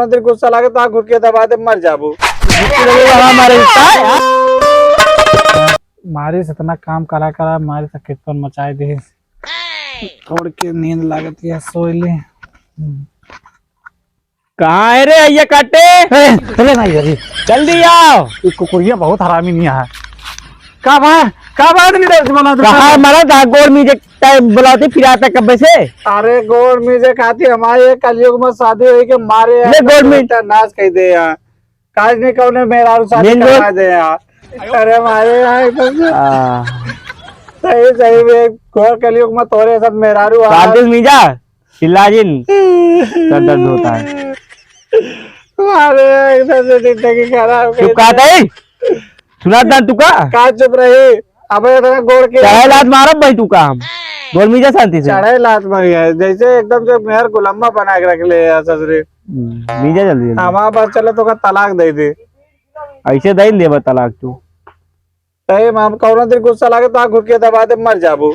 तेरे गुस्सा लागे तो घुट के दबा दे मर जाबू। मारे से इतना काम करा करा मारे से खेत पर मचाए दे छोड़ के नींद लागत है सोई ले। कहाँ है रे ये काटे? चले ना यार जल्दी आओ। ये कुकुरिया बहुत हरामी नहीं है। का बात नहीं दे बना तो कहाँ मारा था गोर मीजे टाइम बुलाती फिर आता कब से? अरे गोर मीजे खाती हमारे कलयुग में शादी हुई के मारे गोर मीज नाच कह दे यार काज नहीं कौन मेरा शादी करवा दे यार। अरे मारे यार सही सही में गोर कलयुग में तोरे सब मेहरारू मीजा चिल्लाजिन सर दर्द होता है। जिंदगी खराब चुप कहता है सुना था तू का चुप रही। अब गोड़ के चढ़ाई लात मारा भाई तू का हम गोल मीजा शांति से चढ़ाई लात मारी है जैसे एकदम से मेहर गुलामा बना के रख ले ससुरी मीजा जल्दी हमारा पास चले तो का तलाक दे दे ऐसे दे दे तलाक तू सही माम कौन तेरे गुस्सा लागे तो घुट के दबा दे मर जाबू।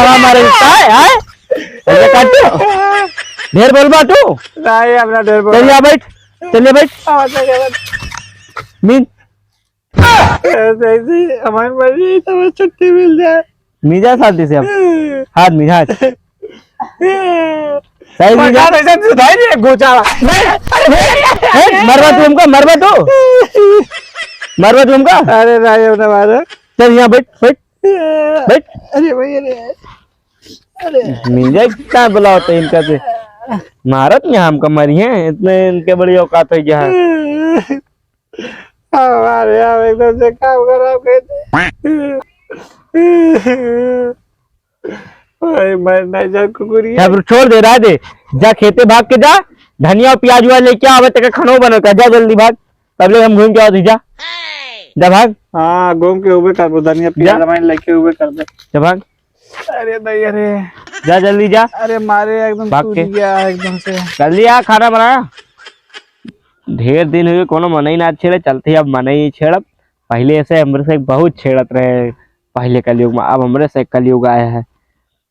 हमारे ढेर बोल बा तू नहीं अपना ढेर बोल चलिए बैठ चलिए बैठ मीन हमारी मर्जी तो छुट्टी मिल जाए मीजा शांति से अब हाथ मीजा सही मीजा मरवा तू हमका मरवा तू हमका। अरे राय मारा चल यहाँ बैठ बैठ बैठ। अरे भाई अरे मीजा क्या बुलाओ तो इनका से मारत यहाँ हमका मरी है इतने इनके बड़ी औकात है जहाँ हमारे यहाँ एकदम से काम खराब कहते मरना जा कुकुरी छोड़ दे रहा दे जा खेते भाग के जा धनिया और प्याज हुआ लेके आवे तक खानो बनो का जा जल्दी भाग तब ले हम घूम के आओ जा जा भाग। हाँ घूम के उबे कर धनिया प्याज लेके उबे कर दे जा भाग। अरे नहीं अरे जा जल्दी जा। अरे मारे एकदम भाग के गया एकदम से कर लिया खाना बनाया ढेर दिन हुए कोनो मन ही ना छेड़े चलते अब मन ही छेड़ब पहले ऐसे हमरे से बहुत छेड़त रहे पहले कलयुग में अब हमरे से कलयुग आया है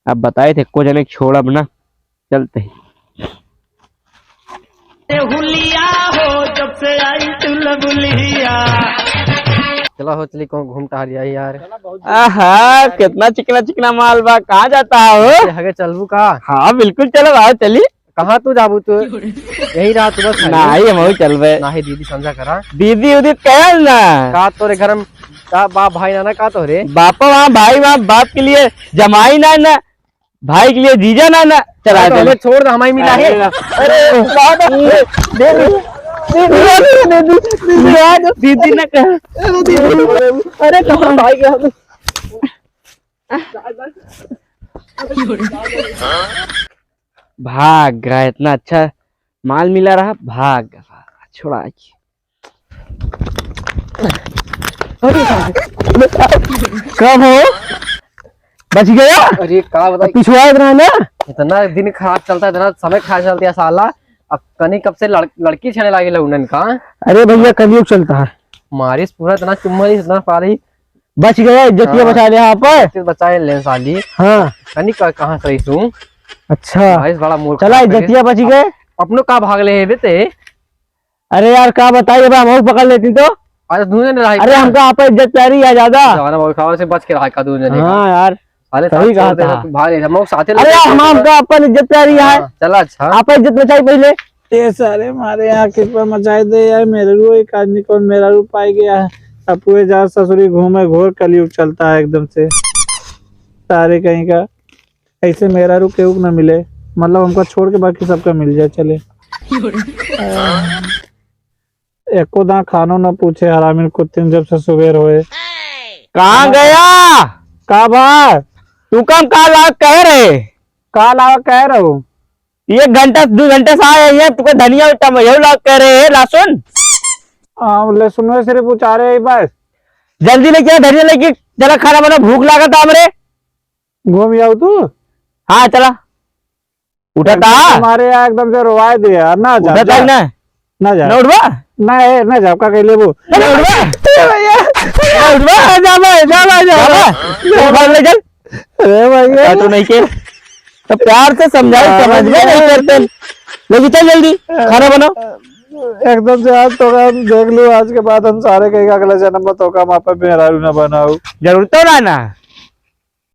अब बताए थे को जने छोड़ब ना चलते ही हुलिया हो जब से आई चुलबुलिया चला हो चली कहूँ घूम टहल आई यार। आहा कितना चिकना चिकना माल बा कहाँ जाता हो? आगे चलबू का? हाँ बिल्कुल चलो आओ चली। कहाँ तू जाबू तू यही रात बस नहीं हम चलबे नहीं दीदी समझा करा दीदी उदित कहल ना का तोरे घर में का बाप भाई नाना का तोरे बापा वहाँ भाई वहाँ बाप के लिए जमाई ना ना भाई के लिए जीजा ना ना चला तो छोड़ दे हमारी मिला है। दीदी ना कह अरे कहाँ भाई गया भाग गया इतना अच्छा माल मिला रहा भाग छोड़ा कब हो बच गया। अरे का बता पिछुआ इतना ना इतना दिन खराब चलता है इतना समय खराब चलती है साला अब कनी कब से लड़की छेने लगे उन्नन का। अरे भैया कलयुग चलता है मारिस पूरा इतना चुम्मन इतना पारी बच गया इज्जतियां बचा लिया यहाँ पर बचाए ले साली। हाँ कनी कहाँ सही तू अच्छा बड़ा मूर्ख चला इज्जतियां बच गए अपनों का भाग ले बेटे। अरे यार क्या बताइए हम पकड़ लेती तो अरे दूने ने अरे हमका आप इज्जत प्यारी है ज्यादा जवाना बहुत खावा से बच के रहा का दूने ने। हाँ यार अरे सही कहा था। भाग ले हम साथे अरे हम हमका अपन इज्जत प्यारी है चला अच्छा आप इज्जत बचाई पहले ये सारे मारे यहाँ कितना मचाए दे यार मेरे रू एक आदमी को मेरा रू पाई गया है अब पूरे जा ससुरी घूमे घोर कलयुग चलता है एकदम से सारे कहीं का ऐसे मेरा रू केहू न मिले मतलब हमको छोड़ के बाकी सबका मिल जाए चले। एको दां खानो न पूछे हरामिन कुत्तिन जब से सुबेर होए कहाँ गया का भाई तू कम का कह रहे का लावा कह रहा हूँ 1 घंटा 2 घंटे से आए हैं तुके धनिया यही लोग कह रहे हैं लहसुन ले सुनो सिर्फ पूछा रहे बस जल्दी लेके धनिया लेके चला खाना बना भूख लगा था हमरे घूम जाओ तू। हाँ चला उठा था हमारे यहाँ एकदम से रोवाए दे यार ना जा उठा था ना ना जा ना उठवा ना जा का कह ले वो ना उठवा जा भाई ले चल अरे भैया तो नहीं के तो प्यार से समझाओ, समझ में नहीं करते। लेकिन चल जल्दी खाना बनाओ। एकदम से आज तो हम देख लू, आज के बाद हम सारे कहीं अगले जन्म में तो का वहाँ पे मेहरारू न बनाऊ। जरूर तो ना